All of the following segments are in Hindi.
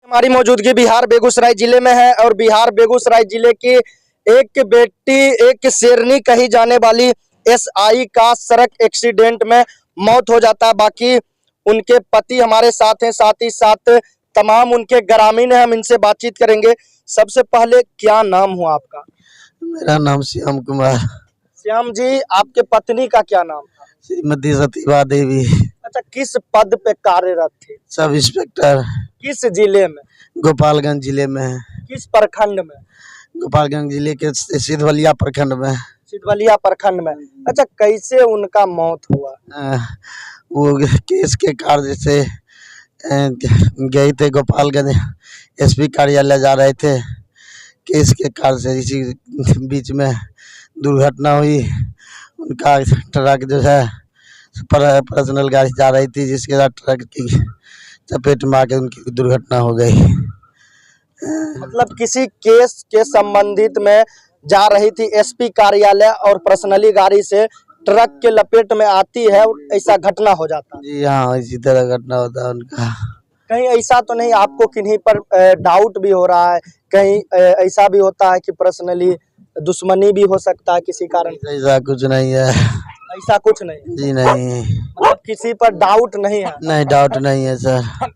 हमारी मौजूदगी बिहार बेगूसराय जिले में है और बिहार बेगूसराय जिले की एक बेटी, एक शेरनी कही जाने वाली एसआई का सड़क एक्सीडेंट में मौत हो जाता है। बाकी उनके पति हमारे साथ हैं, साथ ही साथ तमाम उनके ग्रामीण हैं। हम इनसे बातचीत करेंगे। सबसे पहले क्या नाम हुआ आपका? मेरा नाम श्याम कुमार। श्याम जी, आपके पत्नी का क्या नाम था? श्रीमती सतीवा देवी। अच्छा, किस पद पे कार्यरत थे? Sub inspector. किस जिले में? गोपालगंज जिले में। किस प्रखंड में? गोपालगंज जिले के सिधवलिया प्रखंड में। सिधवलिया प्रखंड में। अच्छा, कैसे उनका मौत हुआ? वो केस के कार्य से गए थे गोपालगंज एसपी कार्यालय जा रहे थे। केस के कार्य से इसी बीच में दुर्घटना हुई। उनका ट्रक जो है पर्सनल गाड़ी जा रही थी, जिसके साथ ट्रक की चपेट में आके उनकी दुर्घटना हो गई। मतलब किसी केस के संबंधित में जा रही थी एसपी कार्यालय और पर्सनली गाड़ी से ट्रक के लपेट में आती है, ऐसा घटना हो जाता है। जी हाँ, इसी तरह घटना होता है उनका। कहीं ऐसा तो नहीं आपको किन्हीं पर डाउट भी हो रहा है? कहीं ऐसा भी होता है कि पर्सनली दुश्मनी भी हो सकता है किसी कारण? ऐसा कुछ नहीं है। ऐसा कुछ नहीं? जी नहीं। मतलब किसी पर डाउट नहीं है? नहीं, डाउट नहीं है सर।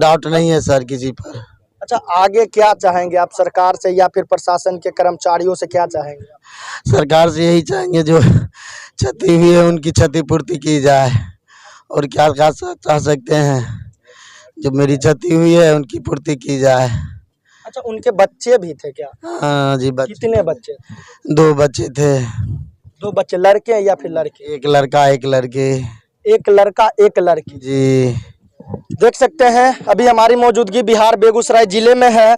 डाउट नहीं है सर किसी पर। अच्छा, आगे क्या चाहेंगे आप सरकार से या फिर प्रशासन के कर्मचारियों से क्या चाहेंगे? सरकार से यही चाहेंगे जो क्षति हुई है उनकी क्षतिपूर्ति की जाए। और क्या चाह सकते हैं, जो मेरी क्षति हुई है उनकी पूर्ति की जाए। अच्छा, उनके बच्चे भी थे क्या? हाँ जी, बच्चे। कितने बच्चे? 2 बच्चे थे। 2 बच्चे, लड़के या फिर लड़की? एक लड़का एक लड़की। एक लड़का एक लड़की। जी। देख सकते हैं अभी हमारी मौजूदगी बिहार बेगूसराय जिले में है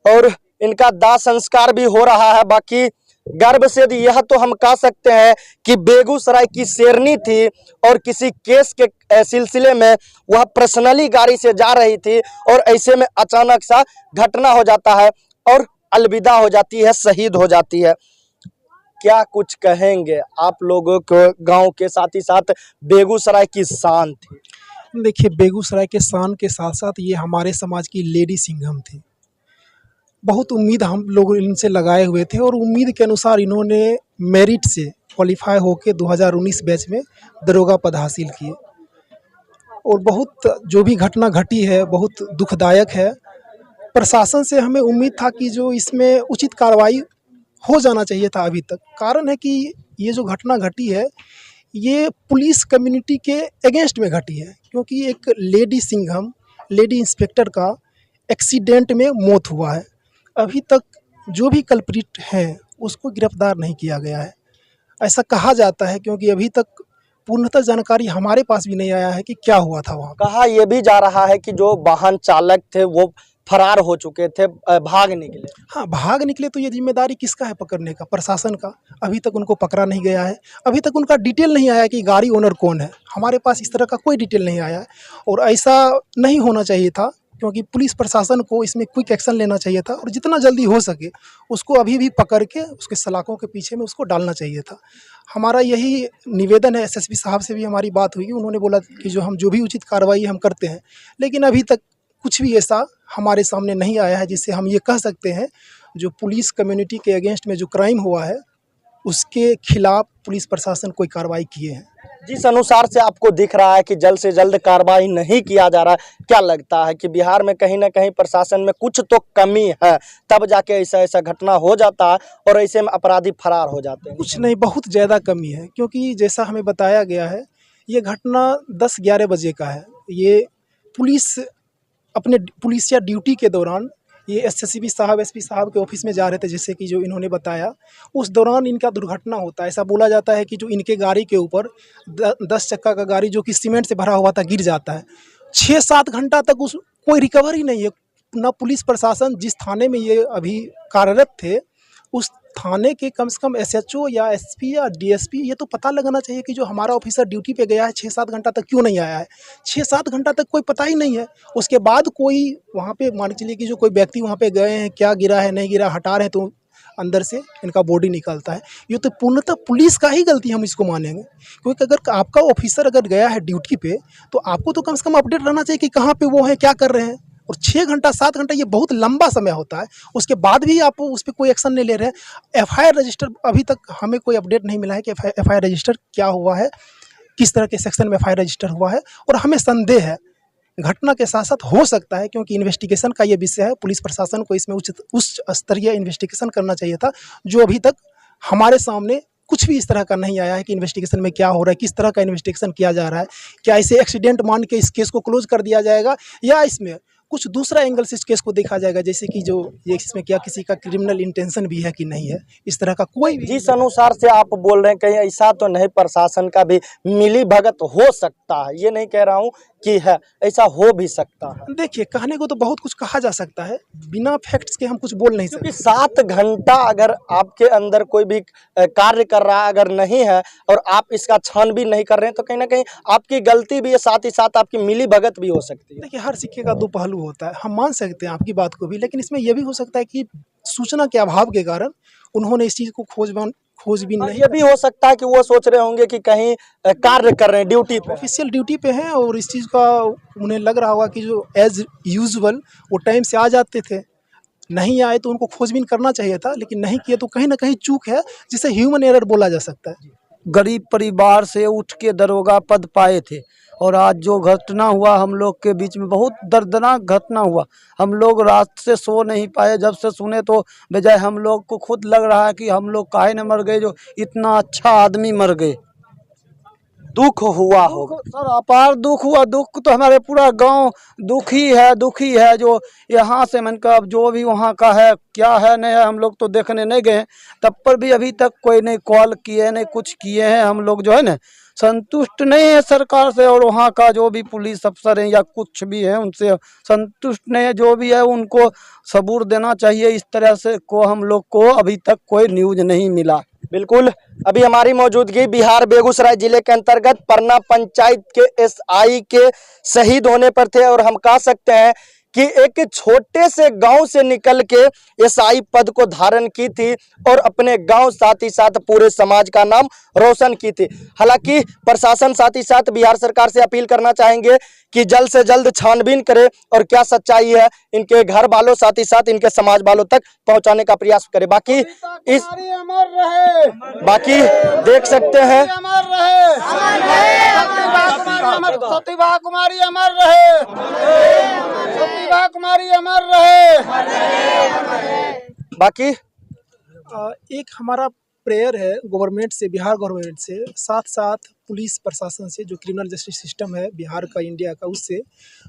और इनका दाह संस्कार भी हो रहा है। बाकी गर्व से यह तो हम कह सकते हैं कि बेगूसराय की शेरनी थी और किसी केस के सिलसिले में वह पर्सनली गाड़ी से जा रही थी और ऐसे में अचानक सा घटना हो जाता है और अलविदा हो जाती है, शहीद हो जाती है। क्या कुछ कहेंगे आप लोगों को? गांव के साथ ही साथ बेगूसराय की शान थी। देखिए, बेगूसराय के शान के साथ साथ ये हमारे समाज की लेडी सिंघम थी। बहुत उम्मीद हम लोग इनसे लगाए हुए थे और उम्मीद के अनुसार इन्होंने मेरिट से क्वालिफाई होकर 2019 बैच में दरोगा पद हासिल किए। और बहुत जो भी घटना घटी है बहुत दुखदायक है। प्रशासन से हमें उम्मीद था कि जो इसमें उचित कार्रवाई हो जाना चाहिए था अभी तक। कारण है कि ये जो घटना घटी है ये पुलिस कम्युनिटी के अगेंस्ट में घटी है, क्योंकि एक लेडी सिंघम, लेडी इंस्पेक्टर का एक्सीडेंट में मौत हुआ है। अभी तक जो भी कल्प्रिट है उसको गिरफ्तार नहीं किया गया है, ऐसा कहा जाता है, क्योंकि अभी तक पूर्णतः जानकारी हमारे पास भी नहीं आया है कि क्या हुआ था वहाँ। कहा यह भी जा रहा है कि जो वाहन चालक थे वो फरार हो चुके थे, भाग निकले। हाँ, भाग निकले तो ये जिम्मेदारी किसका है पकड़ने का? प्रशासन का। अभी तक उनको पकड़ा नहीं गया है। अभी तक उनका डिटेल नहीं आया कि गाड़ी ओनर कौन है। हमारे पास इस तरह का कोई डिटेल नहीं आया है और ऐसा नहीं होना चाहिए था, क्योंकि पुलिस प्रशासन को इसमें क्विक एक्शन लेना चाहिए था और जितना जल्दी हो सके उसको अभी भी पकड़ के उसके सलाखों के पीछे में उसको डालना चाहिए था। हमारा यही निवेदन है। एसएसपी साहब से भी हमारी बात हुई, उन्होंने बोला कि जो भी उचित कार्रवाई हम करते हैं, लेकिन अभी तक कुछ भी ऐसा हमारे सामने नहीं आया है जिससे हम ये कह सकते हैं जो पुलिस कम्युनिटी के अगेंस्ट में जो क्राइम हुआ है उसके खिलाफ पुलिस प्रशासन कोई कार्रवाई किए हैं। जिस अनुसार से आपको दिख रहा है कि जल्द से जल्द कार्रवाई नहीं किया जा रहा, क्या लगता है कि बिहार में कहीं ना कहीं प्रशासन में कुछ तो कमी है, तब जाके ऐसा घटना हो जाता है और ऐसे में अपराधी फरार हो जाते हैं? कुछ नहीं, बहुत ज़्यादा कमी है, क्योंकि जैसा हमें बताया गया है ये घटना 10-11 बजे का है। ये अपने पुलिसिया ड्यूटी के दौरान ये एसएसपी साहब, एसपी साहब के ऑफिस में जा रहे थे, जैसे कि जो इन्होंने बताया, उस दौरान इनका दुर्घटना होता है। ऐसा बोला जाता है कि जो इनके गाड़ी के ऊपर 10 चक्का का गाड़ी जो कि सीमेंट से भरा हुआ था गिर जाता है। 6-7 घंटा तक कोई रिकवरी नहीं है। ना पुलिस प्रशासन, जिस थाने में ये अभी कार्यरत थे उस थाने के कम से कम एसएचओ या एसपी या डीएसपी, ये तो पता लगाना चाहिए कि जो हमारा ऑफिसर ड्यूटी पे गया है 6-7 घंटा तक क्यों नहीं आया है। 6-7 घंटा तक कोई पता ही नहीं है। उसके बाद कोई वहाँ पे, मान के चलिए कि जो कोई व्यक्ति वहाँ पे गए हैं, क्या गिरा है नहीं गिरा हटा रहे हैं, तो अंदर से इनका बॉडी निकलता है। ये तो पूर्णतः पुलिस का ही गलती हम इसको मानेंगे, क्योंकि अगर आपका ऑफिसर अगर गया है ड्यूटी पे तो आपको तो कम से कम अपडेट रहना चाहिए कि कहाँ पे वो है, क्या कर रहे हैं। और 6 घंटा 7 घंटा ये बहुत लंबा समय होता है, उसके बाद भी आप उस पर कोई एक्शन नहीं ले रहे हैं। एफआईआर रजिस्टर अभी तक हमें कोई अपडेट नहीं मिला है कि एफआईआर रजिस्टर क्या हुआ है, किस तरह के सेक्शन में एफआईआर रजिस्टर हुआ है। और हमें संदेह है, घटना के साथ साथ हो सकता है, क्योंकि इन्वेस्टिगेशन का ये विषय है, पुलिस प्रशासन को इसमें उच्च स्तरीय इन्वेस्टिगेशन करना चाहिए था, जो अभी तक हमारे सामने कुछ भी इस तरह का नहीं आया है कि इन्वेस्टिगेशन में क्या हो रहा है, किस तरह का इन्वेस्टिगेशन किया जा रहा है। क्या इसे एक्सीडेंट मान के इस केस को क्लोज कर दिया जाएगा, या इसमें कुछ दूसरा एंगल से इस केस को देखा जाएगा, जैसे कि जो ये इसमें क्या किसी का क्रिमिनल इंटेंशन भी है कि नहीं है, इस तरह का कोई भी। जिस अनुसार से आप बोल रहे हैं, कहीं ऐसा तो नहीं प्रशासन का भी मिली भगत हो सकता है, ये नहीं कह रहा हूँ कि है, ऐसा हो भी सकता है। देखिए, कहने को तो बहुत कुछ कहा जा सकता है, बिना फैक्ट्स के हम कुछ बोल नहीं सकते। क्योंकि 7 घंटा अगर आपके अंदर कोई भी कार्य कर रहा है अगर नहीं है और आप इसका छानबीन नहीं कर रहे हैं, तो कहीं ना कहीं आपकी गलती भी है, साथ ही साथ आपकी मिली भगत भी हो सकती है। देखिए, हर सिक्के का दो पहलू होता है, हम मान सकते हैं आपकी बात को भी, लेकिन इसमें यह भी हो सकता है कि सूचना के अभाव के कारण उन्होंने इस चीज़ को खोजबीन नहीं। ये भी हो सकता है कि वो सोच रहे होंगे कि कहीं कार्य कर रहे हैं, ड्यूटी पे, ऑफिशियल ड्यूटी पे हैं, और इस चीज़ का उन्हें लग रहा होगा कि जो एज यूजुअल वो टाइम से आ जाते थे, नहीं आए तो उनको खोजबीन करना चाहिए था, लेकिन नहीं किए तो कहीं ना कहीं चूक है, जिसे ह्यूमन एरर बोला जा सकता है। गरीब परिवार से उठ के दरोगा पद पाए थे, और आज जो घटना हुआ हम लोग के बीच में बहुत दर्दनाक घटना हुआ। हम लोग रात से सो नहीं पाए, जब से सुने तो बजाय हम लोग को खुद लग रहा है कि हम लोग काहे न मर गए, जो इतना अच्छा आदमी मर गए। दुख हुआ होगा सर, अपार दुख हुआ। दुख तो हमारे पूरा गांव दुखी है। जो यहाँ से मन का जो भी वहाँ का है, क्या है नहीं है, हम लोग तो देखने नहीं गए, तब पर भी अभी तक कोई नहीं कॉल किए, नहीं कुछ किए हैं। हम लोग जो है ना संतुष्ट नहीं है सरकार से, और वहाँ का जो भी पुलिस अफसर हैं या कुछ भी है उनसे संतुष्ट नहीं है। जो भी है उनको सबूर देना चाहिए। इस तरह से को हम लोग को अभी तक कोई न्यूज नहीं मिला। बिल्कुल, अभी हमारी मौजूदगी बिहार बेगूसराय जिले के अंतर्गत परना पंचायत के एसआई के शहीद होने पर थे, और हम कह सकते हैं कि एक छोटे से गांव से निकल के एसआई पद को धारण की थी और अपने गांव साथ ही साथ पूरे समाज का नाम रोशन की थी। हालांकि प्रशासन साथ ही साथ बिहार सरकार से अपील करना चाहेंगे कि जल्द से जल्द छानबीन करे और क्या सच्चाई है इनके घर वालों साथ ही साथ इनके समाज वालों तक पहुंचाने का प्रयास करे। बाकी देख सकते हैं, सतीबा कुमारी अमर रहे, सतीबा कुमारी अमर रहे। बाकी एक हमारा प्रेयर है गवर्नमेंट से, बिहार गवर्नमेंट से, साथ साथ पुलिस प्रशासन से, जो क्रिमिनल जस्टिस सिस्टम है बिहार का, इंडिया का, उससे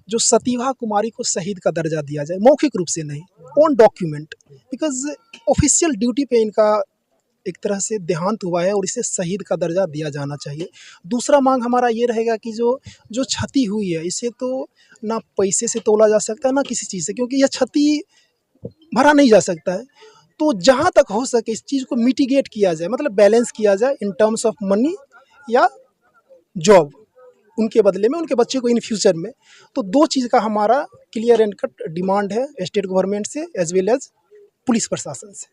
जो सतीबा कुमारी को शहीद का दर्जा दिया जाए, मौखिक रूप से नहीं, on document, because official duty पे इनका एक तरह से देहांत हुआ है और इसे शहीद का दर्जा दिया जाना चाहिए। दूसरा मांग हमारा ये रहेगा कि जो क्षति हुई है, इसे तो ना पैसे से तोला जा सकता है ना किसी चीज़ से, क्योंकि यह क्षति भरा नहीं जा सकता है। तो जहाँ तक हो सके इस चीज़ को मिटिगेट किया जाए, मतलब बैलेंस किया जाए इन टर्म्स ऑफ मनी या जॉब, उनके बदले में उनके बच्चे को इन फ्यूचर में। तो 2 चीज़ का हमारा क्लियर एंड कट डिमांड है स्टेट गवर्नमेंट से एज वेल एज पुलिस प्रशासन से।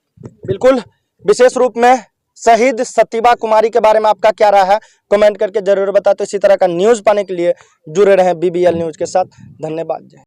बिल्कुल, विशेष रूप में शहीद सतीबा कुमारी के बारे में आपका क्या राय है, कमेंट करके जरूर बताते। इसी तरह का न्यूज़ पाने के लिए जुड़े रहें BBL न्यूज़ के साथ। धन्यवाद।